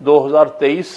2023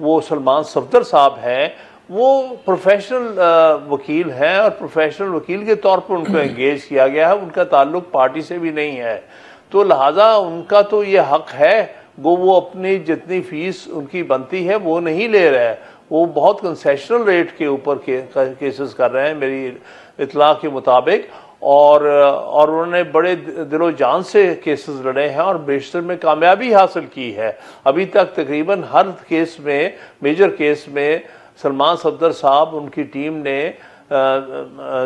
وہ سلمان صفدر صاحب ہیں، وہ پروفیشنل وکیل ہیں اور پروفیشنل وکیل کے طور پر ان کو انگیج کیا گیا ہے، ان کا تعلق پارٹی سے بھی نہیں ہے، تو لہٰذا ان کا تو یہ حق ہے، وہ اپنی جتنی فیس ان کی بنتی ہے وہ نہیں لے رہے، وہ بہت کنسیشنل ریٹ کے اوپر کیسز کر رہے ہیں میری اطلاع کے مطابق، اور انہوں نے بڑے دل و جان سے کیسز لڑے ہیں اور بیشتر میں کامیابی حاصل کی ہے۔ ابھی تک تقریباً ہر کیس میں، میجر کیس میں سلمان صفدر صاحب ان کی ٹیم نے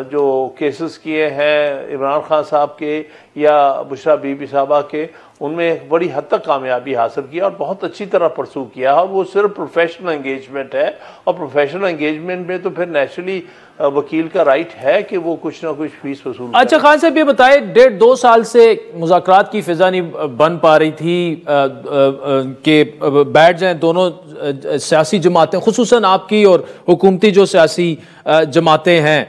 جو کیسز کیے ہیں عمران خان صاحب کے یا بشرا بی بی صاحبہ کے، ان میں ایک بڑی حد تک کامیابی حاصل کیا اور بہت اچھی طرح پرسو کیا، اور وہ صرف پروفیشنل انگیجمنٹ ہے، اور پروفیشنل انگیجمنٹ میں تو پھر نیچرلی وکیل کا رائٹ ہے کہ وہ کچھ نہ کچھ فیس وصول کرے۔ اچھا خان صاحب یہ بتائے، 1.5-2 سال سے مذاکرات کی فضا نہیں بن پا رہی تھی کہ بیٹھ جائیں دونوں سیاسی جماعتیں، خصوصاً آپ کی اور حکومتی جو سیاسی جماعتیں ہیں،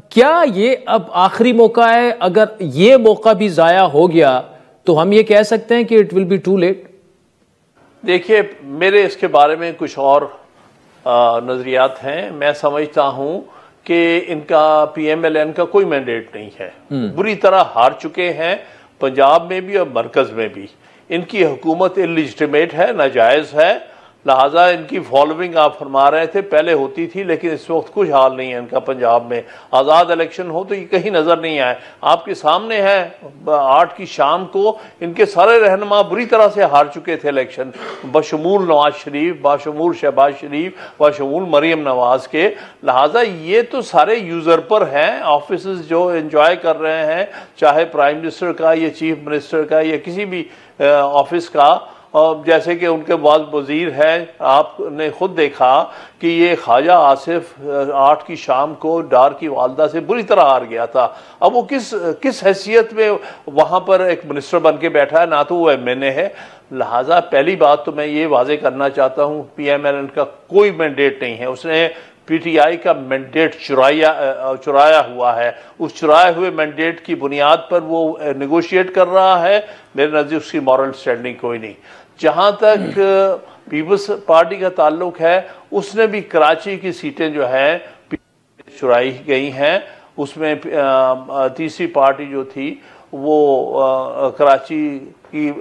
کیا یہ اب آخری موقع ہے؟ اگر یہ موقع بھی ضائع ہو گیا تو ہم یہ کہہ سکتے ہیں کہ it will be too late? دیکھیے میرے اس کے بارے میں کچھ اور نظریات ہیں۔ میں سمجھتا ہوں کہ ان کا پی ایم ایل این کا کوئی مینڈیٹ نہیں ہے، بری طرح ہار چکے ہیں پنجاب میں بھی اور مرکز میں بھی، ان کی حکومت اللیجٹمیٹ ہے، ناجائز ہے، لہٰذا ان کی فالوئنگ آپ فرما رہے تھے پہلے ہوتی تھی، لیکن اس وقت کچھ حال نہیں ہے ان کا پنجاب میں۔ آزاد الیکشن ہو تو یہ کہیں نظر نہیں آئے، آپ کے سامنے ہے 8 کی شام کو ان کے سارے رہنما بری طرح سے ہار چکے تھے الیکشن، بشمول نواز شریف، بشمول شہباز شریف، بشمول مریم نواز کے، لہٰذا یہ تو سارے یوزر پر ہیں، آفیسز جو انجوائے کر رہے ہیں، چاہے پرائم منسٹر کا یا چیف منسٹر کا یا کسی بھی آفس کا، جیسے کہ ان کے بعض وزیر ہیں، آپ نے خود دیکھا کہ یہ خواجہ آصف 8 کی شام کو ڈار کی والدہ سے بری طرح ہار گیا تھا، اب وہ کس حیثیت میں وہاں پر ایک منسٹر بن کے بیٹھا ہے، نہ تو وہ ایم این اے ہے۔ لہٰذا پہلی بات تو میں یہ واضح کرنا چاہتا ہوں، پی ایم ایل این کا کوئی مینڈیٹ نہیں ہے، اس نے پی ٹی آئی کا مینڈیٹ چرایا ہوا ہے، اس چرائے ہوئے مینڈیٹ کی بنیاد پر وہ نیگوشیٹ کر رہا ہے، میرے نزدیک اس کی مورل سٹینڈنگ کوئی نہیں۔ جہاں تک پیپلز پارٹی کا تعلق ہے، اس نے بھی کراچی کی سیٹیں جو ہیں چرائی گئی ہیں، اس میں تیسری پارٹی جو تھی وہ کراچی کی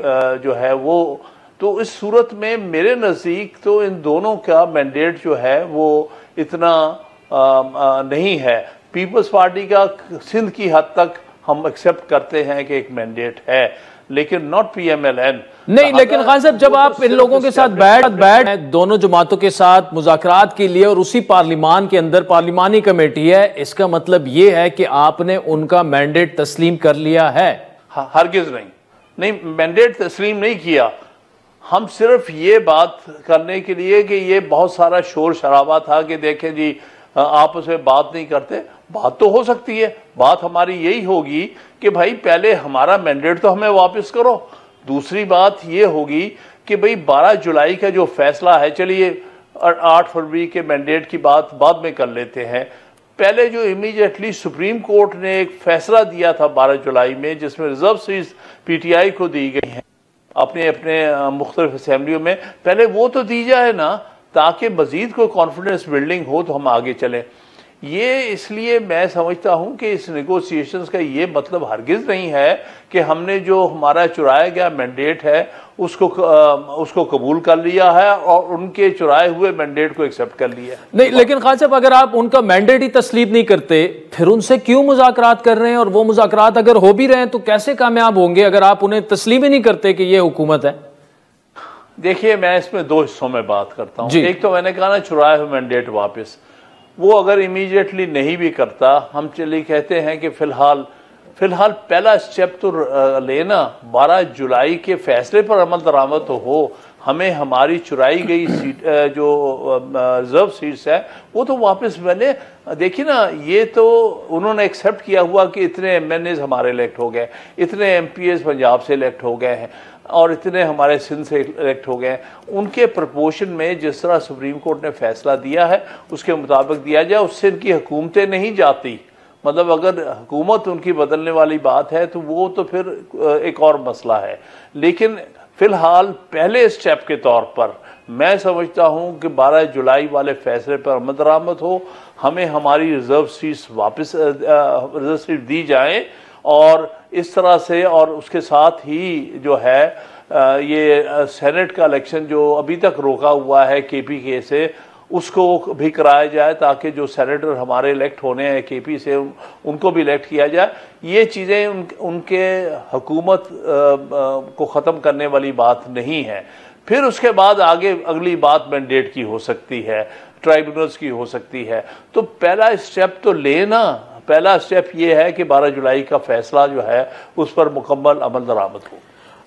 جو ہے وہ، تو اس صورت میں میرے نزدیک تو ان دونوں کا مینڈیٹ جو ہے وہ اتنا نہیں ہے۔ پیپلز پارٹی کا سندھ کی حد تک ہم ایکسیپٹ کرتے ہیں کہ ایک مینڈیٹ ہے، لیکن not P M L N نہیں۔ لیکن خان صاحب جب آپ ان لوگوں کے ساتھ بیٹھ دونوں جماعتوں کے ساتھ مذاکرات کے لیے اور اسی پارلیمان کے اندر پارلیمانی کمیٹی ہے، اس کا مطلب یہ ہے کہ آپ نے ان کا مینڈیٹ تسلیم کر لیا ہے؟ ہرگز نہیں، مینڈیٹ تسلیم نہیں کیا، ہم صرف یہ بات کرنے کے لیے کہ یہ بہت سارا شور شرابہ تھا کہ دیکھیں جی آپس میں بات نہیں کرتے، بات تو ہو سکتی ہے، بات ہماری یہی ہوگی کہ بھائی پہلے ہمارا مینڈیٹ تو ہمیں واپس کرو، دوسری بات یہ ہوگی کہ بھئی 12 جولائی کا جو فیصلہ ہے، چلیے 8 فروری کے مینڈیٹ کی بات بعد میں کر لیتے ہیں، پہلے جو امیجیٹلی سپریم کورٹ نے ایک فیصلہ دیا تھا 12 جولائی میں، جس میں reserve seats P T I کو دی گئی ہیں اپنے مختلف اسمبلیوں میں، پہلے وہ تو دی جائے نا، تاکہ مزید کوئی کانفیڈنس بلڈنگ ہو تو ہم آگے چلیں۔ یہ اس لیے میں سمجھتا ہوں کہ اس نیگوسیشنز کا یہ مطلب ہرگز نہیں ہے کہ ہم نے جو ہمارا چرایا گیا مینڈیٹ ہے اس کو قبول کر لیا ہے اور ان کے چرائے ہوئے مینڈیٹ کو ایکسیپٹ کر لیا ہے۔ نہیں، لیکن خان صاحب اگر آپ ان کا مینڈیٹ ہی تسلیم نہیں کرتے پھر ان سے کیوں مذاکرات کر رہے ہیں؟ اور وہ مذاکرات اگر ہو بھی رہے ہیں تو کیسے کامیاب ہوں گے اگر آپ انہیں تسلیم ہی نہیں کرتے کہ یہ حکومت ہے؟ دیکھیے میں اس میں 2 حصوں میں بات کرتا ہوں۔ ایک تو میں نے کہا نا چرائے ہوئے مینڈیٹ واپس، وہ اگر امیجیٹلی نہیں بھی کرتا، ہم چلیے کہتے ہیں کہ فی الحال پہلا سٹیپ تو لینا، 12 جولائی کے فیصلے پر عمل درآمد تو ہو، ہمیں ہماری چرائی گئی سیٹ جو ریزرو سیٹس ہے وہ تو واپس ملے۔ دیکھیے نا، یہ تو انہوں نے ایکسیپٹ کیا ہوا کہ اتنے ایم این ایز ہمارے الیکٹ ہو گئے، اتنے ایم پی ایز پنجاب سے الیکٹ ہو گئے ہیں اور اتنے ہمارے سندھ سے الیکٹ ہو گئے ہیں، ان کے پرپورشن میں جس طرح سپریم کورٹ نے فیصلہ دیا ہے اس کے مطابق دیا جائے، اس سے ان کی حکومتیں نہیں جاتی۔ مطلب اگر حکومت ان کی بدلنے والی بات ہے تو وہ تو پھر ایک اور مسئلہ ہے، لیکن فی الحال پہلے سٹیپ کے طور پر میں سمجھتا ہوں کہ 12 جولائی والے فیصلے پر عمل درآمد ہو، ہمیں ہماری ریزرو سیٹس واپس ریزرو سیٹ دی جائیں، اور اس طرح سے، اور اس کے ساتھ ہی جو ہے یہ سینٹ کا الیکشن جو ابھی تک روکا ہوا ہے کے پی کے سے، اس کو بھی کرایا جائے تاکہ جو سینیٹر ہمارے الیکٹ ہونے ہیں کے پی سے ان کو بھی الیکٹ کیا جائے۔ یہ چیزیں ان کے حکومت کو ختم کرنے والی بات نہیں ہے۔ پھر اس کے بعد آگے اگلی بات مینڈیٹ کی ہو سکتی ہے، ٹرائبونلز کی ہو سکتی ہے۔ تو پہلا اسٹیپ تو لینا، پہلا اسٹیپ یہ ہے کہ 12 جولائی کا فیصلہ جو ہے اس پر مکمل عمل درآمد ہو۔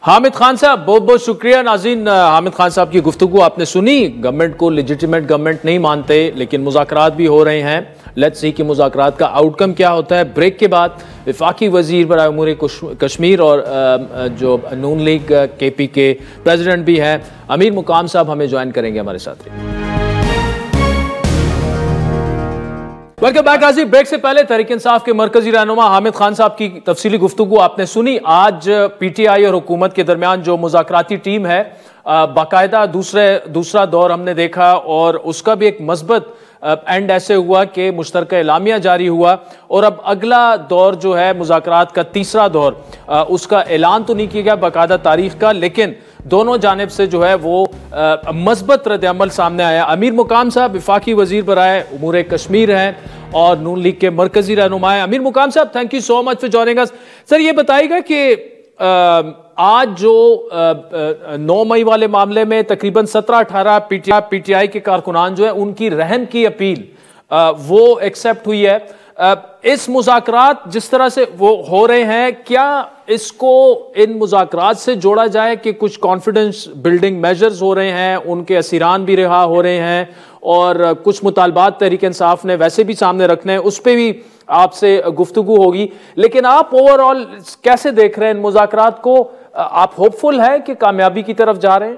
حامد خان صاحب بہت بہت شکریہ۔ ناظرین، حامد خان صاحب کی گفتگو آپ نے سنی، گورنمنٹ کو لیجیٹیمیٹ گورنمنٹ نہیں مانتے، لیکن مذاکرات بھی ہو رہے ہیں۔ لیٹس سی کہ مذاکرات کا آؤٹ کم کیا ہوتا ہے۔ بریک کے بعد وفاقی وزیر برائے امور کشمیر اور جو نون لیگ کے پی کے پریزیڈنٹ بھی ہیں امیر مقام صاحب ہمیں جوائن کریں گے ہمارے ساتھ۔ ویلکم بیک ناظرین، بریک سے پہلے تحریک انصاف کے مرکزی رہنما حامد خان صاحب کی تفصیلی گفتگو آپ نے سنی۔ آج پی ٹی آئی اور حکومت کے درمیان جو مذاکراتی ٹیم ہے باقاعدہ دوسرا دور ہم نے دیکھا، اور اس کا بھی ایک مثبت اینڈ ایسے ہوا کہ مشترکہ اعلامیہ جاری ہوا، اور اب اگلا دور جو ہے مذاکرات کا تیسرا دور، اس کا اعلان تو نہیں کیا گیا باقاعدہ تاریخ کا، لیکن دونوں جانب سے جو ہے وہ مثبت رد عمل سامنے آیا۔ امیر مقام صاحب وفاقی وزیر برائے امور کشمیر ہیں اور نون لیگ کے مرکزی رہنما ہیں۔ امیر مقام صاحب thank you so much for joining us. Sir یہ بتائیے گا کہ آج جو 9 مئی والے معاملے میں تقریباً 17-18 پی ٹی آئی کے کارکنان جو ہیں ان کی رحم کی اپیل وہ ایکسیپٹ ہوئی ہے، اس مذاکرات جس طرح سے وہ ہو رہے ہیں، کیا اس کو ان مذاکرات سے جوڑا جائے کہ کچھ کانفیڈنس بلڈنگ میجرز ہو رہے ہیں، ان کے اسیران بھی رہا ہو رہے ہیں، اور کچھ مطالبات تحریک انصاف نے ویسے بھی سامنے رکھنے ہیں، اس پہ بھی آپ سے گفتگو ہوگی، لیکن آپ اوور آل کیسے دیکھ رہے ہیں ان مذاکرات کو؟ آپ ہوپ فل ہے کہ کامیابی کی طرف جا رہے ہیں؟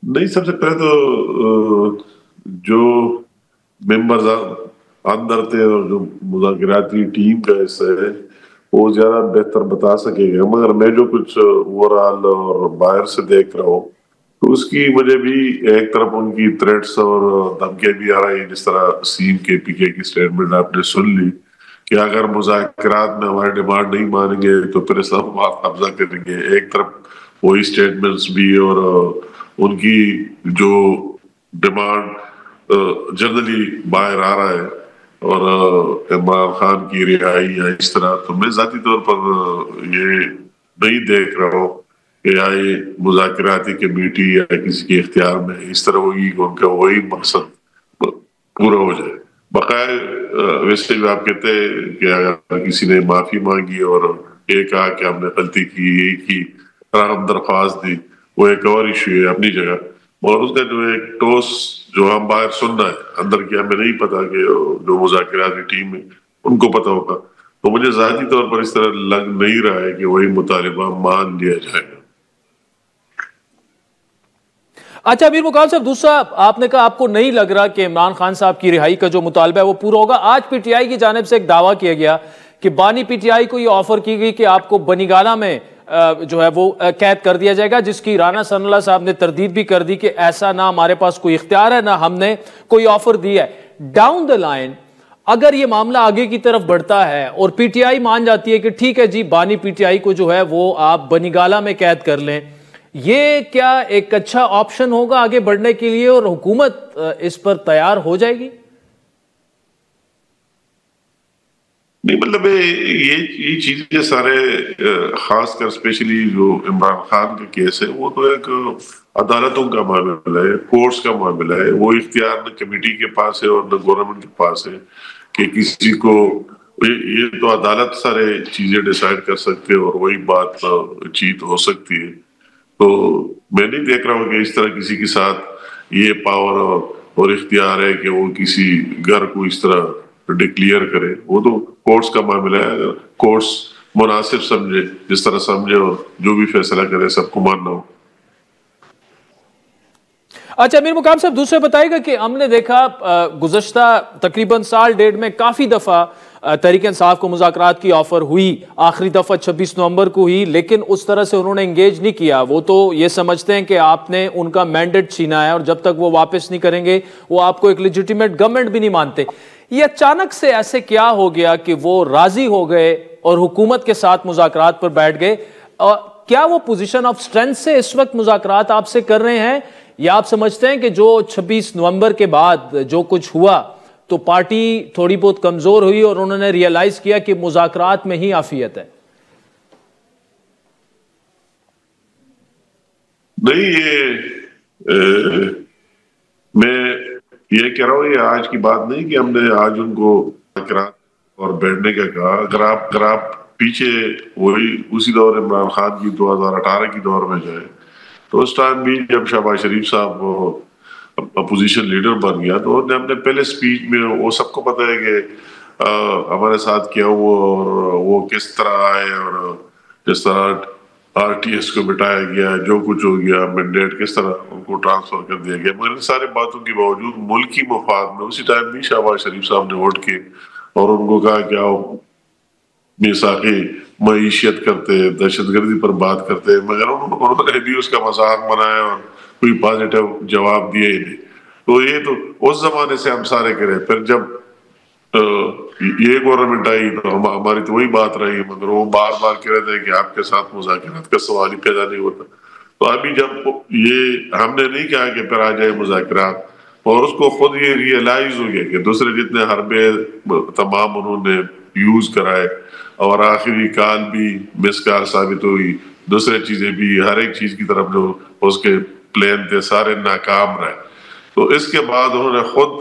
نہیں، سب سے پہلے تو جو ممبرز اندر تھے اور جو مذاکراتی ٹیم کا حصہ ہے وہ زیادہ بہتر بتا سکے گا، مگر میں جو کچھ اوور آل اور باہر سے دیکھ رہا ہوں تو اس کی مجھے بھی ایک طرف ان کی تھریٹس اور دھمکیاں بھی آ رہی ہیں، جس طرح سیم کے پی کے کی سٹیٹمنٹ آپ نے سن لی کہ اگر مذاکرات میں ہماری ڈیمانڈ نہیں مانیں گے تو پھر اسلام آباد قبضہ کریں گے۔ ایک طرف وہی سٹیٹمنٹس بھی اور ان کی جو ڈیمانڈ جنرلی باہر آ رہا ہے، اور عمران خان کی رہائی یا اس طرح، تو میں ذاتی طور پر یہ نہیں دیکھ رہا ہوں کہ آئے مذاکراتی کمیٹی یا کسی کے اختیار میں اس طرح ہوگی کہ ان کا وہی مقصد پورا ہو جائے۔ بقایا ویسے بھی آپ کہتے ہیں کہ اگر کسی نے معافی مانگی اور یہ کہا کہ ہم نے غلطی کی، یہی کی، فراہم درخواست دی، وہ ایک اور ایشو ہے اپنی جگہ، اور اس کا جو ایک ٹوس جو ہم باہر سننا ہے، اندر کی ہمیں نہیں پتا کہ جو مذاکراتی ٹیم ہے ان کو پتا ہوگا، تو مجھے ذاتی طور پر اس طرح لگ نہیں رہا ہے کہ وہی مطالبہ مان لیا جائے گا۔ اچھا امیر مقام صاحب، دوسرا آپ نے کہا آپ کو نہیں لگ رہا کہ عمران خان صاحب کی رہائی کا جو مطالبہ ہے وہ پورا ہوگا۔ آج پی ٹی آئی کی جانب سے ایک دعویٰ کیا گیا کہ بانی پی ٹی آئی کو یہ آفر کی گئی کہ آپ کو بنی گالہ میں جو ہے وہ قید کر دیا جائے گا، جس کی رانا ثناء اللہ صاحب نے تردید بھی کر دی کہ ایسا نہ ہمارے پاس کوئی اختیار ہے، نہ ہم نے کوئی آفر دیا ہے۔ ڈاؤن دا لائن اگر یہ معاملہ آگے کی طرف بڑھتا ہے اور پی ٹی آئی مان جاتی ہے کہ ٹھیک ہے جی بانی پی ٹی آئی کو جو ہے وہ آپ بنی گالہ میں قید کر لیں، یہ کیا ایک اچھا آپشن ہوگا آگے بڑھنے کے لیے، اور حکومت اس پر تیار ہو جائے گی؟ نہیں، مطلب یہ چیزیں سارے خاص کر اسپیشلی جو عمران خان کا کیس ہے وہ تو ایک عدالتوں کا معاملہ ہے، کورٹس کا معاملہ ہے، وہ اختیار نہ کمیٹی کے پاس ہے اور نہ گورنمنٹ کے پاس ہے کہ کسی کو، یہ تو عدالت سارے چیزیں ڈیسائیڈ کر سکتے اور وہی بات چیت ہو سکتی ہے۔ تو میں نہیں دیکھ رہا ہوں کہ اس طرح کسی کے ساتھ یہ پاور اور اختیار ہے کہ وہ کسی گھر کو اس طرح ڈکلیئر کرے، وہ تو کورٹس کا معاملہ ہے، کورٹس مناسب سمجھے، جس طرح سمجھے اور جو بھی فیصلہ کرے سب کو ماننا ہو۔ اچھا امیر مقام صاحب، دوسرے بتائیے گا کہ ہم نے دیکھا گزشتہ تقریباً سال ڈیڑھ میں کافی دفعہ تحریک انصاف کو مذاکرات کی آفر ہوئی، آخری دفعہ 26 نومبر کو ہوئی، لیکن اس طرح سے انہوں نے انگیج نہیں کیا. وہ تو یہ سمجھتے ہیں کہ آپ نے ان کا مینڈیٹ چھینا ہے اور جب تک وہ واپس نہیں کریں گے وہ آپ کو ایک لیجیٹیمیٹ گورنمنٹ بھی نہیں مانتے. یہ اچانک سے ایسے کیا ہو گیا کہ وہ راضی ہو گئے اور حکومت کے ساتھ مذاکرات پر بیٹھ گئے؟ کیا وہ پوزیشن آف اسٹرینتھ سے اس وقت مذاکرات آپ سے کر رہے ہیں، یا آپ سمجھتے ہیں کہ جو 26 نومبر کے بعد جو کچھ ہوا تو پارٹی تھوڑی بہت کمزور ہوئی اور انہوں نے ریئلائز کیا کہ مذاکرات میں ہی عافیت ہے؟ نہیں، یہ میں یہ کہہ رہا ہوں، یہ آج کی بات نہیں کہ ہم نے آج ان کو مذاکرات اور بیٹھنے کا کہا. اگر آپ پیچھے وہی اسی دور عمران خان کی 2018 کی دور میں جائے تو اس ٹائم بھی جب شہباز شریف صاحب اپوزیشن لیڈر بن گیا تو انہوں نے اپنے پہلے سپیچ میں، وہ سب کو پتہ ہے کہ ہمارے ساتھ کیا ہوا اور وہ کس طرح آئے اور جس طرح آر ٹی ایس کو بٹایا گیا، جو کچھ ہو گیا، مینڈیٹ کس طرح ان کو ٹرانسفر کر دیا گیا. مگر ان سارے باتوں کے باوجود ملکی مفاد میں اسی ٹائم بھی شہباز شریف صاحب نے اٹھ کے اور ان کو کہا کہ آؤ میثاقی معیشت کرتے، دہشت گردی پر بات کرتے، مگر انہوں نے بھی اس کا مذاق بنایا اور کوئی پازیٹیو جواب دیا ہی نہیں. تو یہ تو اس زمانے سے ہم سارے کرے. پھر جب یہ گورنمنٹ آئی تو ہماری تو وہی بات رہی، مگر وہ بار بار کہہ رہے تھے کہ آپ کے ساتھ مذاکرات کا سوال ہی پیدا نہیں ہوتا. تو ابھی جب یہ ہم نے نہیں کہا کہ پھر آ جائے مذاکرات، اور اس کو خود یہ ریئلائز ہو گیا کہ دوسرے جتنے حربے تمام انہوں نے یوز کرائے اور آخری کال بھی مس کال ثابت ہوئی، دوسرے چیزیں بھی، ہر ایک چیز کی طرف جو اس کے پلان تھے سارے ناکام رہے. تو اس کے بعد انہوں نے خود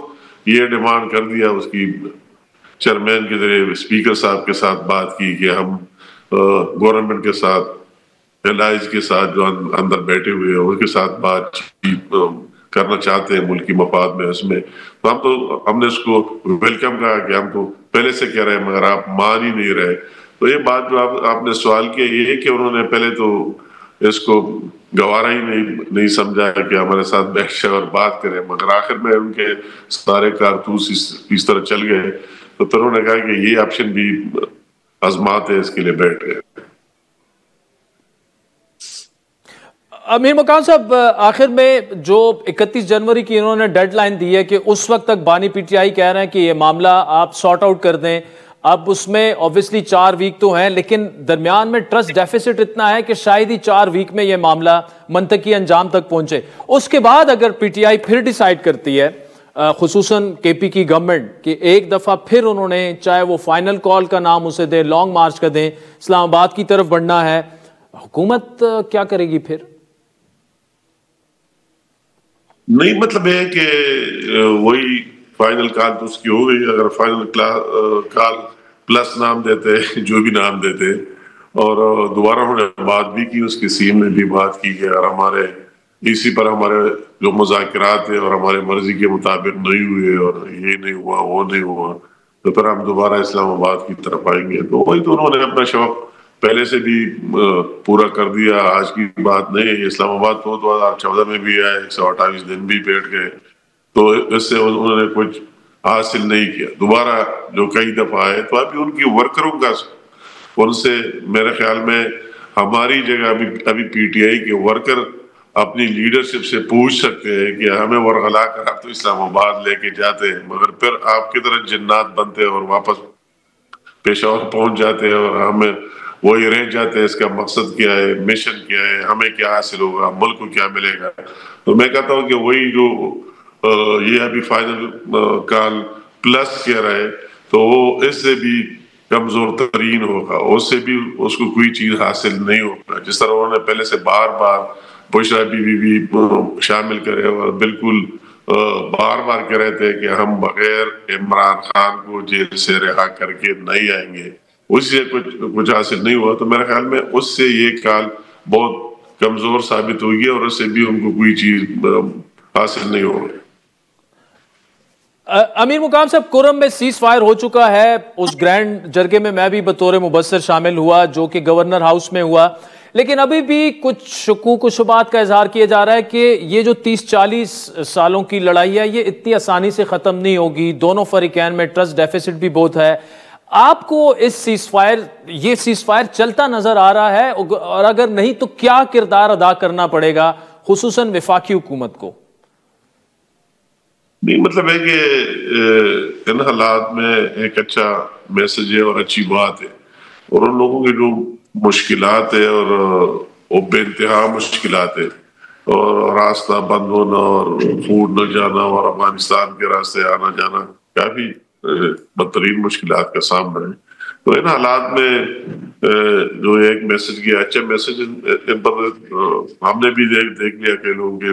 یہ ڈیمانڈ کر دیا، اس کی چیئرمین کے ذریعے اسپیکر صاحب کے ساتھ بات کی کہ ہم گورنمنٹ کے ساتھ الائز کے ساتھ جو اندر بیٹھے ہوئے ہیں ان کے ساتھ بات چیت کرنا چاہتے ہیں ملکی مفاد میں. اس میں تو ہم نے اس کو ویلکم کہا کہ ہم تو پہلے سے کہہ رہے ہیں مگر آپ مان ہی نہیں رہے. تو یہ بات جو آپ نے سوال کیا یہ ہے کہ انہوں نے پہلے تو اس کو گوارا ہی نہیں سمجھا کہ ہمارے ساتھ بیٹھ جائے اور بات کریں، مگر آخر میں ان کے سارے کارتوس اس طرح چل گئے تو پھر انہوں نے کہا کہ یہ آپشن بھی آزماتے ہیں، اس کے لیے بیٹھ گئے. امیر مکان صاحب، آخر میں جو 31 جنوری کی انہوں نے ڈیڈ لائن دی ہے کہ اس وقت تک بانی پی ٹی آئی کہہ رہے ہیں کہ یہ معاملہ آپ سارٹ آؤٹ کر دیں. اب اس میں obviously 4 ویک تو ہیں، لیکن درمیان میں ٹرسٹ ڈیفیسٹ اتنا ہے کہ شاید ہی 4 ویک میں یہ معاملہ منطقی انجام تک پہنچے. اس کے بعد اگر پی ٹی آئی پھر ڈیسائیڈ کرتی ہے، خصوصاً کے پی کی گورنمنٹ، کہ ایک دفعہ پھر انہوں نے چاہے وہ فائنل کال کا نام اسے دیں، لانگ مارچ کا دیں، اسلام آباد کی طرف بڑھنا ہے، حکومت کیا کرے گی پھر؟ نہیں، مطلب ہے کہ وہی فائنل کال تو اس کی ہو گئی. اگر فائنل کال پلس نام دیتے، جو بھی نام دیتے، اور دوبارہ انہوں نے بات بھی کی، اس کے سی ایم نے بھی بات کی کہ اگر ہمارے اسی پر ہمارے جو مذاکرات ہیں اور ہمارے مرضی کے مطابق نہیں ہوئے اور یہ نہیں ہوا وہ نہیں ہوا تو پھر ہم دوبارہ اسلام آباد کی طرف آئیں گے. تو وہی تو انہوں نے اپنا شوق پہلے سے بھی پورا کر دیا. آج کی بات نہیں ہے. اسلام آباد تو 2014 میں بھی آئے، 128 دن بھی بیٹھ گئے، تو اس سے انہوں نے کچھ حاصل نہیں کیا. دوبارہ جو کئی دفعہ آئے تو ابھی ان کی ورکروں کا، ان سے میرے خیال میں ہماری جگہ ابھی پی ٹی آئی کے ورکر اپنی لیڈرشپ سے پوچھ سکتے ہیں کہ ہمیں ورغلا کر آپ تو اسلام آباد لے کے جاتے ہیں، مگر پھر آپ کی طرح جنات بنتے اور واپس پشاور پہنچ جاتے ہیں اور ہمیں وہی رہ جاتے ہیں. اس کا مقصد کیا ہے، مشن کیا ہے، ہمیں کیا حاصل ہوگا، ملک کو کیا ملے گا. تو میں کہتا ہوں کہ وہی جو یہ ابھی فائنل کال پلس کہہ رہے تو وہ اس سے بھی کمزور ترین ہوگا، اس سے بھی اس کو کوئی چیز حاصل نہیں ہوگا. جس طرح انہوں نے پہلے سے بار بار بشرا بی بی بھی شامل کرے اور بالکل بار بار کہہ رہے تھے کہ ہم بغیر عمران خان کو جیل سے رہا کر کے نہیں آئیں گے. اس سے کچھ حاصل نہیں ہوا. تو میرے خیال میں اس سے یہ کال بہت کمزور ثابت ہوگی اور اس سے بھی ان کو کوئی چیز حاصل نہیں ہوگی. امیر مقام صاحب، کرم میں سیز فائر ہو چکا ہے. اس گرینڈ جرگے میں میں بھی بطور مبصر شامل ہوا جو کہ گورنر ہاؤس میں ہوا، لیکن ابھی بھی کچھ شکوک و شبہات کا اظہار کیا جا رہا ہے کہ یہ جو 30-40 سالوں کی لڑائی ہے یہ اتنی آسانی سے ختم نہیں ہوگی. دونوں فریقین میں ٹرسٹ ڈیفیسٹ بھی بہت ہے. آپ کو اس یہ سیز فائر چلتا نظر آ رہا ہے، اور اگر نہیں تو کیا کردار ادا کرنا پڑے گا خصوصاً وفاقی حکومت کو؟ نہیں، مطلب ہے کہ ان حالات میں ایک اچھا میسج ہے اور اچھی بات ہے، اور ان لوگوں کے جو مشکلات ہے اور وہ بے انتہا مشکلات ہے، اور راستہ بند ہونا اور فوڈ نہ جانا اور افغانستان کے راستے آنا جانا کافی بدترین مشکلات کا سامنا ہے۔ تو ان حالات میں جو ایک میسج کیا، اچھا میسج، ان پر ہم نے بھی دیکھ لیا کہ لوگوں کے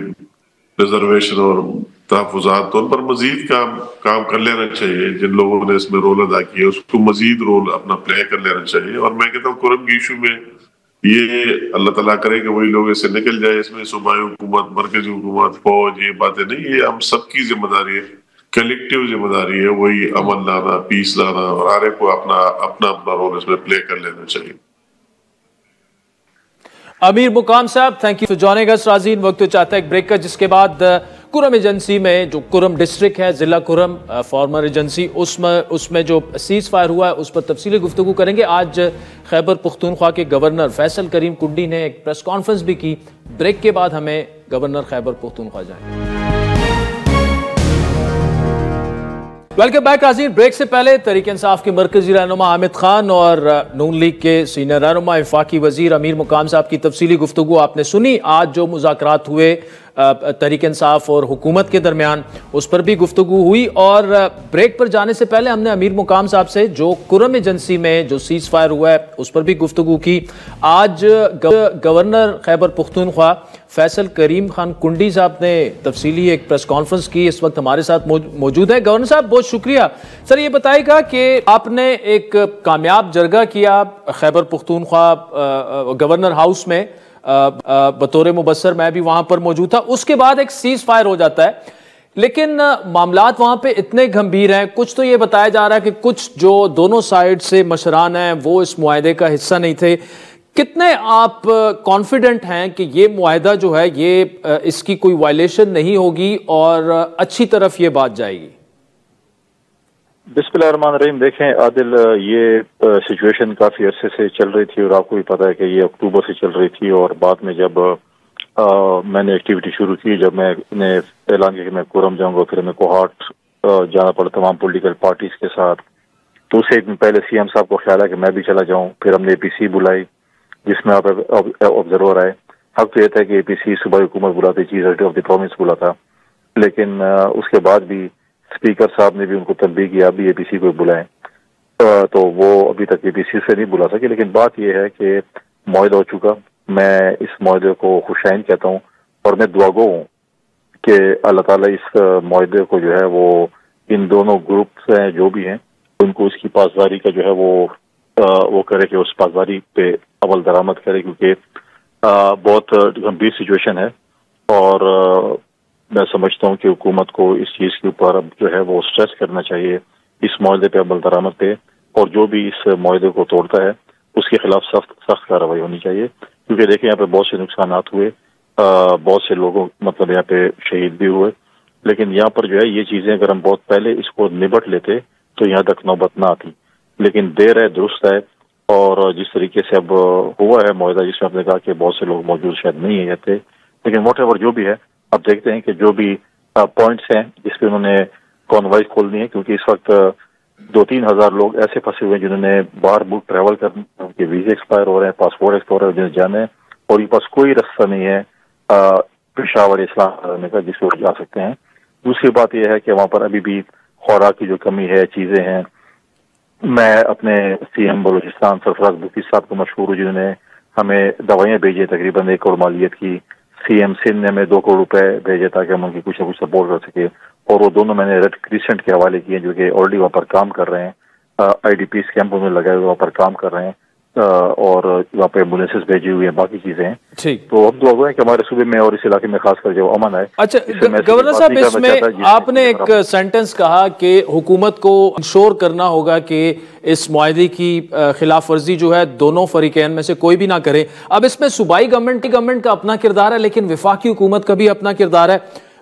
ریزرویشن اور تحفظات، تو ان پر مزید کام کر لینا چاہیے۔ جن لوگوں نے اس میں رول ادا کیا اس کو مزید رول اپنا پلے کر لینا چاہیے، اور میں کہتا ہوں کرم کی ایشو میں یہ اللہ تعالیٰ کرے کہ وہی لوگ اس سے نکل جائے، اس میں صوبائی حکومت، مرکزی حکومت، فوج، یہ باتیں نہیں، یہ ہم سب کی ذمہ داری ہے، کلیکٹیو ذمہ داری ہے، وہی امن لانا، پیس لانا، اور ہر ایک کو اپنا رول اس میں پلے کر لینا چاہیے۔ امیر مقام صاحب، تھینک یو فار جوائننگ اس۔ رازین، وقت تو چاہتا ہے ایک بریک کا، جس کے بعد کرم ایجنسی میں، جو کرم ڈسٹرکٹ ہے، ضلع کرم فارمر ایجنسی، اس میں جو سیز فائر ہوا ہے اس پر تفصیلی گفتگو کریں گے۔ آج خیبر پختونخوا کے گورنر فیصل کریم کنڈی نے ایک پریس کانفرنس بھی کی۔ بریک کے بعد ہمیں گورنر خیبر پختونخوا جائیں۔ ویلکم بیک ناظرین۔ بریک سے پہلے تحریک انصاف کے مرکزی رہنما حامد خان اور نون لیگ کے سینئر رہنما وفاقی وزیر امیر مقام صاحب کی تفصیلی گفتگو آپ نے سنی۔ آج جو مذاکرات ہوئے تحریک انصاف اور حکومت کے درمیان، اس پر بھی گفتگو ہوئی، اور بریک پر جانے سے پہلے ہم نے امیر مقام صاحب سے جو کرم ایجنسی میں جو سیز فائر ہوا ہے اس پر بھی گفتگو کی۔ آج گورنر خیبر پختونخوا فیصل کریم خان کنڈی صاحب نے تفصیلی ایک پریس کانفرنس کی، اس وقت ہمارے ساتھ موجود ہے۔ گورنر صاحب بہت شکریہ۔ سر یہ بتائے گا کہ آپ نے ایک کامیاب جرگہ کیا خیبر پختونخوا گورنر ہاؤس میں، بطور مبصر میں بھی وہاں پر موجود تھا، اس کے بعد ایک سیز فائر ہو جاتا ہے، لیکن معاملات وہاں پہ اتنے گھمبیر ہیں۔ کچھ تو یہ بتایا جا رہا ہے کہ کچھ جو دونوں سائیڈ سے مشران ہیں وہ اس معاہدے کا حصہ نہیں تھے۔ کتنے آپ کانفیڈنٹ ہیں کہ یہ معاہدہ جو ہے یہ اس کی کوئی وائلیشن نہیں ہوگی اور اچھی طرف یہ بات جائے گی؟ بسم اللہ الرحمن الرحیم۔ دیکھیں عادل، یہ سچویشن کافی عرصے سے چل رہی تھی، اور آپ کو بھی پتا ہے کہ یہ اکتوبر سے چل رہی تھی، اور بعد میں جب میں نے ایکٹیویٹی شروع کی، جب میں نے اعلان کیا کہ میں کورم جاؤں گا، پھر میں کوہاٹ جانا پڑا تمام پولیٹیکل پارٹیز کے ساتھ، تو اسے ایک دن پہلے سی ایم صاحب کو خیال ہے کہ میں بھی چلا جاؤں۔ پھر ہم نے اے پی سی بلائی جس میں آپ آبزرور آئے۔ حق تو یہ تھا کہ اے پی سی صوبائی حکومت بلاتے، chief secretary of the province بلاتا، لیکن اس کے بعد بھی اسپیکر صاحب نے بھی ان کو تنبیہ کیا ابھی اے پی سی کو بلائیں، تو وہ ابھی تک اے پی سی سے نہیں بلا سکے۔ لیکن بات یہ ہے کہ معاہدہ ہو چکا، میں اس معاہدے کو خوشائن کہتا ہوں، اور میں دعا گو ہوں کہ اللہ تعالیٰ اس معاہدے کو جو ہے وہ ان دونوں گروپس ہیں جو بھی ہیں ان کو اس کی پاسداری کا جو ہے وہ کرے کہ اس پاسداری پہ عمل درآمد کرے، کیونکہ بہت گمبھیر سچویشن ہے، اور میں سمجھتا ہوں کہ حکومت کو اس چیز کے اوپر اب جو ہے وہ سٹریس کرنا چاہیے، اس معاہدے پہ عمل درآمد پہ، اور جو بھی اس معاہدے کو توڑتا ہے اس کے خلاف سخت کارروائی ہونی چاہیے، کیونکہ دیکھیں یہاں پہ بہت سے نقصانات ہوئے، بہت سے لوگوں مطلب یہاں پہ شہید بھی ہوئے، لیکن یہاں پر جو ہے یہ چیزیں اگر ہم بہت پہلے اس کو نبٹ لیتے تو یہاں تک نوبت نہ آتی، لیکن دیر ہے درست ہے۔ اور جس طریقے سے اب ہوا ہے معاہدہ، جس میں آپ نے کہا کہ بہت سے لوگ موجود شاید نہیں ہیں تھے، لیکن واٹ ایور جو بھی ہے، اب دیکھتے ہیں کہ جو بھی پوائنٹس ہیں جس پہ انہوں نے کانوائز کھولنی ہے، کیونکہ اس وقت 2-3 ہزار لوگ ایسے پھنسے ہوئے ہیں جنہوں نے باہر ملک ٹریول کرنے، ان کے ویزے ایکسپائر ہو رہے ہیں، پاسپورٹ ایکسپائر ہو رہے ہیں، جنہیں جانے ہیں، اور ان پاس کوئی رستہ نہیں ہے پشاور اسلام کرنے کا جس کو جا سکتے ہیں۔ دوسری بات یہ ہے کہ وہاں پر ابھی بھی خوراک کی جو کمی ہے، چیزیں ہیں۔ میں اپنے سی ایم بلوچستان سرفراز بلوچی صاحب کو مشہور ہوں، جنہوں نے ہمیں دوائیاں بھیجی تقریباً 1 کروڑ مالیت کی، سی ایم سندھ نے ہمیں 2 کروڑ روپے بھیجے تاکہ ہم ان کی کچھ نہ کچھ سپورٹ کر سکے، اور وہ دونوں میں نے ریڈ کریسنٹ کے حوالے کیے جو کہ آلریڈی وہاں پر کام کر رہے ہیں، آئی ڈی پیز کیمپوں میں لگائے ہوئے وہاں پر کام کر رہے ہیں، اور وہاں پہ ایمبولینسز بھیجی ہوئی ہیں، باقی چیزیں ہیں۔ تو ہم دعا گو ہیں کہ ہمارے صوبے میں اور اس علاقے میں خاص کر جو امن آئے۔ اچھا گورنر صاحب، اس میں آپ نے ایک سینٹنس کہا کہ حکومت کو انشور کرنا ہوگا کہ اس معاہدے کی خلاف ورزی جو ہے دونوں فریقین میں سے کوئی بھی نہ کرے۔ اب اس میں صوبائی گورنمنٹ کا اپنا کردار ہے، لیکن وفاقی حکومت کا بھی اپنا کردار ہے۔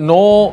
9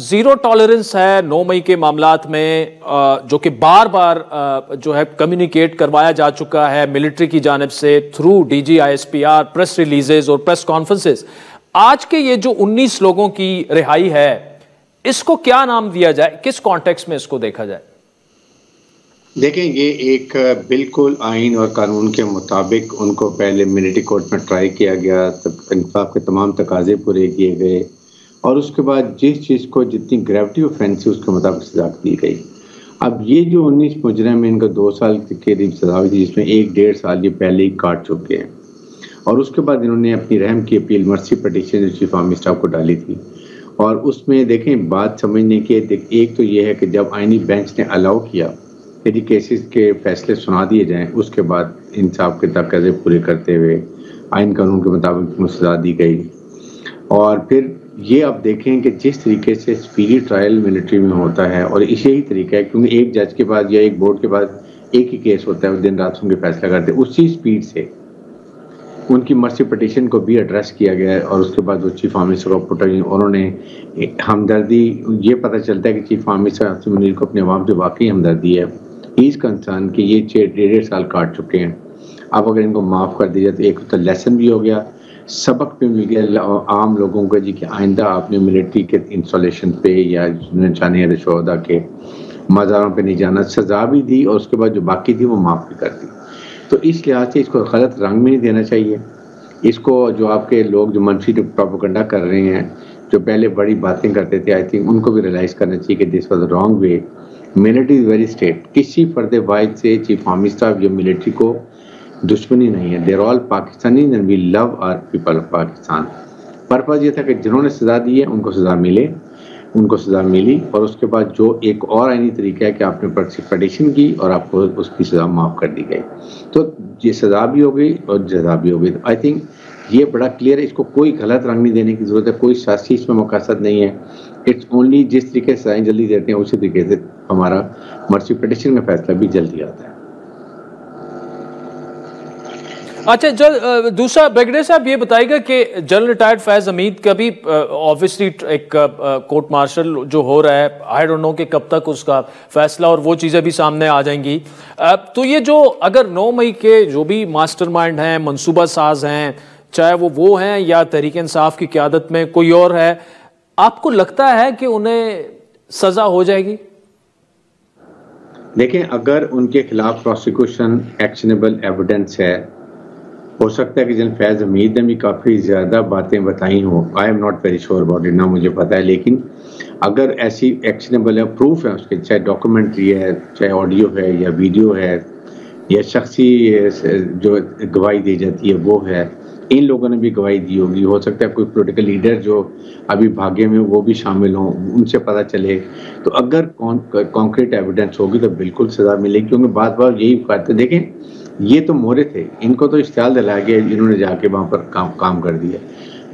زیرو ٹالرنس ہے 9 مئی کے معاملات میں، جو کہ بار بار جو ہے کمیونیکیٹ کروایا جا چکا ہے ملٹری کی جانب سے through D G I S P R, press releases اور پریس کانفرنسز. آج کے یہ جو 19 لوگوں کی رہائی ہے، اس کو کیا نام دیا جائے، کس کانٹیکس میں اس کو دیکھا جائے؟ دیکھیں، یہ ایک بالکل آئین اور قانون کے مطابق ان کو پہلے ملٹری کورٹ میں ٹرائی کیا گیا، انصاف کے تمام تقاضے پورے کیے گئے، اور اس کے بعد جس چیز کو جتنی گریوٹی آفینس ہے اس کے مطابق سزا دی گئی. اب یہ جو 19 مجرم ہیں، ان کو 2 سال کے قریب سزا ہوئی تھی، جس میں 1.5 سال یہ پہلے ہی کاٹ چکے ہیں. اور اس کے بعد انہوں نے اپنی رحم کی اپیل مرسی پٹیشن جو چیف آرمی اسٹاف کو ڈالی تھی، اور اس میں دیکھیں بات سمجھنے کی ایک تو یہ ہے کہ جب آئینی بینچ نے الاؤ کیا کہ کیسز کے فیصلے سنا دیے جائیں، اس کے بعد انصاف کے تقاضے پورے کرتے ہوئے آئین قانون کے مطابق سزا دی گئی. اور پھر یہ آپ دیکھیں کہ جس طریقے سے اسپیڈی ٹرائل ملٹری میں ہوتا ہے، اور یہی طریقہ ہے کیونکہ ایک جج کے بعد یا ایک بورڈ کے بعد ایک ہی کیس ہوتا ہے، وہ دن رات ان کے فیصلہ کرتے ہیں، اسی اسپیڈ سے ان کی مرسی پٹیشن کو بھی ایڈریس کیا گیا ہے. اور اس کے بعد وہ چیف آرمی اسٹاف انہوں نے ہمدردی، یہ پتہ چلتا ہے کہ چیف آرمی اسٹاف منیر کو اپنے عوام سے واقعی ہمدردی ہے. ہی از کنسرن کہ یہ 1.5 سال کاٹ چکے ہیں، اب اگر ان کو معاف کر دیا تو ایک تو لیسن بھی ہو گیا، سبق پہ مل گیا عام لوگوں کو جی کہ آئندہ آپ نے ملٹری کے انسٹالیشن پہ یا جانے شہدا کے مزاروں پہ نہیں جانا. سزا بھی دی اور اس کے بعد جو باقی تھی وہ معاف بھی کر دی. تو اس لحاظ سے اس کو غلط رنگ میں نہیں دینا چاہیے. اس کو جو آپ کے لوگ جو منفی پروپیگنڈا کر رہے ہیں، جو پہلے بڑی باتیں کرتے تھے، آئی تھنک ان کو بھی ریلائز کرنا چاہیے کہ this was wrong way. Military is very state. کسی فرد واحد سے چیف آرمی اسٹاف یا ملٹری کو دشمنی نہیں ہے. They are all Pakistani and we love our people of Pakistan. Purpose یہ تھا کہ جنہوں نے سزا دی ہے ان کو سزا ملے، ان کو سزا ملی. اور اس کے بعد جو ایک اور آئینی طریقہ ہے کہ آپ نے پٹیشن کی اور آپ کو اس کی سزا معاف کر دی گئی، تو یہ سزا بھی ہو گئی اور جزا بھی ہو گئی. آئی تھنک یہ بڑا کلیئر ہے. اس کو کوئی غلط رنگ نہیں دینے کی ضرورت ہے، کوئی سیاسی اس میں مقاصد نہیں ہے. اٹس اونلی جس طریقے سے سزائیں جلدی دیتے ہیں اسی طریقے سے ہمارا مرسی پٹیشن کا فیصلہ بھی جلدی آتا ہے. اچھا، دوسرا بریگیڈیئر صاحب یہ بتائیے گا کہ جنرل ریٹائرڈ فیض حمید کا بھی آبویسلی ایک کورٹ مارشل جو ہو رہا ہے، آئی ڈونٹ نو کہ کب تک اس کا فیصلہ اور وہ چیزیں بھی سامنے آ جائیں گی. تو یہ جو اگر 9 مئی کے جو بھی ماسٹر مائنڈ ہیں، منصوبہ ساز ہیں، چاہے وہ ہیں یا تحریک انصاف کی قیادت میں کوئی اور ہے، آپ کو لگتا ہے کہ انہیں سزا ہو جائے گی؟ دیکھیں، اگر ان کے خلاف پروسیکیوشن ایکشنیبل ایویڈنس ہے، ہو سکتا ہے کہ جنرل فیض حمید نے بھی کافی زیادہ باتیں بتائی ہوں. I am not very sure about it, نہ مجھے پتہ ہے. لیکن اگر ایسی ایکشنیبل ہے، پروف ہے اس کے، چاہے ڈاکومنٹری ہے، چاہے آڈیو ہے یا ویڈیو ہے یا شخصی جو گواہی دی جاتی ہے وہ ہے، ان لوگوں نے بھی گواہی دی ہوگی. ہو سکتا ہے کوئی پولیٹیکل لیڈر جو ابھی بھاگے میں وہ بھی شامل ہوں، ان سے پتہ چلے. تو اگر کانکریٹ ایویڈنس ہوگی تو بالکل سزا ملے گی. کیونکہ بات یہی کرتے، دیکھیں یہ تو مورے تھے، ان کو تو اشتعال دلایا گیا، انہوں نے جا کے وہاں پر کام کر دیا.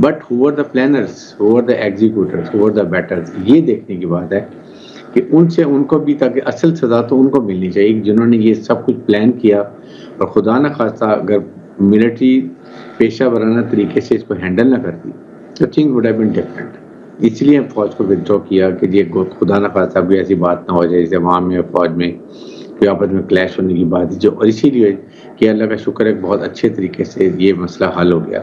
But who are the planners, who are the executors, who are the beaters, یہ دیکھنے کی بات ہے کہ ان کو بھی، تاکہ اصل سزا تو ان کو ملنی چاہیے جنہوں نے یہ سب کچھ پلان کیا. اور خدا نہ خواستہ اگر ملٹری پیشہ ورانہ طریقے سے اس کو ہینڈل نہ کرتی تو thing would have been different. اس لیے فوج کو ودرا کیا کہ یہ خدا نہ خواستہ کوئی ایسی بات نہ ہو جائے جیسے عوام میں فوج میں کوئی آپس میں کلیش ہونے کی بات جو، اور اسی لیے کہ اللہ کا شکر ہے بہت اچھے طریقے سے یہ مسئلہ حل ہو گیا.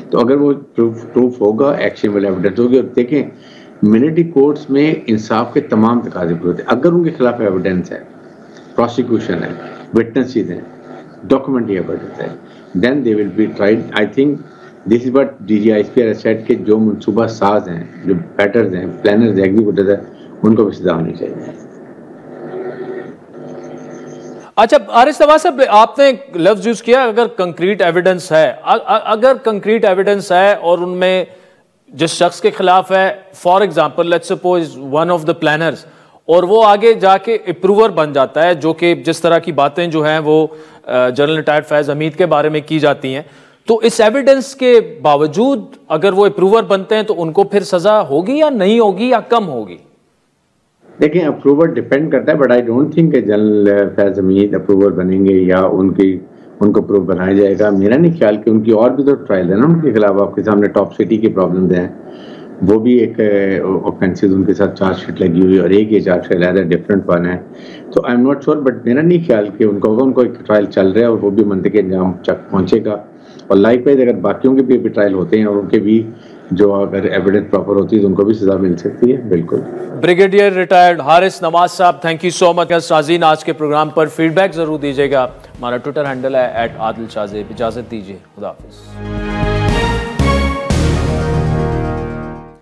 تو اگر وہ پروف ہوگا، ایکشنیبل ایویڈنس ہوگی. اور دیکھیں ملٹری کورٹس میں انصاف کے تمام تقاضے پورے ہوتے ہیں. اگر ان کے خلاف ایویڈنس ہے، پروسیکیوشن ہے، وٹنسز ہیں، ڈاکومنٹری ایویڈنس ہے، then they will be tried. I think this is what D G I S P R said کہ جو منصوبہ ساز ہیں، جو بیٹرز ہیں، پلانرز، ایگزیکیوٹرز ہیں، ان کو بھی سزا ہونی چاہیے. اچھا حارث نواز صاحب، آپ نے لفظ یوز کیا اگر کنکریٹ ایویڈنس ہے، اگر کنکریٹ ایویڈنس ہے اور ان میں جس شخص کے خلاف ہے، for example let's suppose one of the planners, اور وہ آگے جا کے اپروور بن جاتا ہے، جو کہ جس طرح کی باتیں جو ہیں وہ جنرل ریٹائرڈ فیض حمید کے بارے میں کی جاتی ہیں، تو اس ایویڈنس کے باوجود اگر وہ اپروور بنتے ہیں تو ان کو پھر سزا ہوگی یا نہیں ہوگی یا کم ہوگی؟ دیکھیں اپروور ڈیپینڈ کرتا ہے، بٹ آئی ڈونٹ تھنک کہ جنرل فیض حمید اپروور بنیں گے یا ان کو پروف بنایا جائے گا. میرا نہیں خیال کہ ان کی اور بھی تو ٹرائل ہے نا ان کے خلاف. آپ کے سامنے ٹاپ سٹی کی پرابلمز ہیں، وہ بھی ایک اوفینسز ان کے ساتھ چارج شیٹ لگی ہوئی اور ایک یہ چارج شیٹ علیحدہ ڈفرینٹ ون ہے. تو I am not sure, but میرا نہیں خیال کہ ان کو ایک ٹرائل چل رہا ہے اور وہ بھی منطقی انجام تک پہنچے گا. اور لائک وائز اگر باقیوں کے بھی ٹرائل ہوتے ہیں اور ان کے بھی جو اگر ایویڈنس پراپر ہوتی ہے تو ان کو بھی سزا مل سکتی ہے. بالکل. بریگیڈیئر ریٹائرڈ حارث نواز صاحب, تھینک یو سو مچ. ناظرین آج کے پروگرام پر فیڈ بیک ضرور دیجیے گا. ہمارا ٹویٹر ہینڈل ہے @عادل شاہ زیب. اجازت دیجیے, خدا حافظ.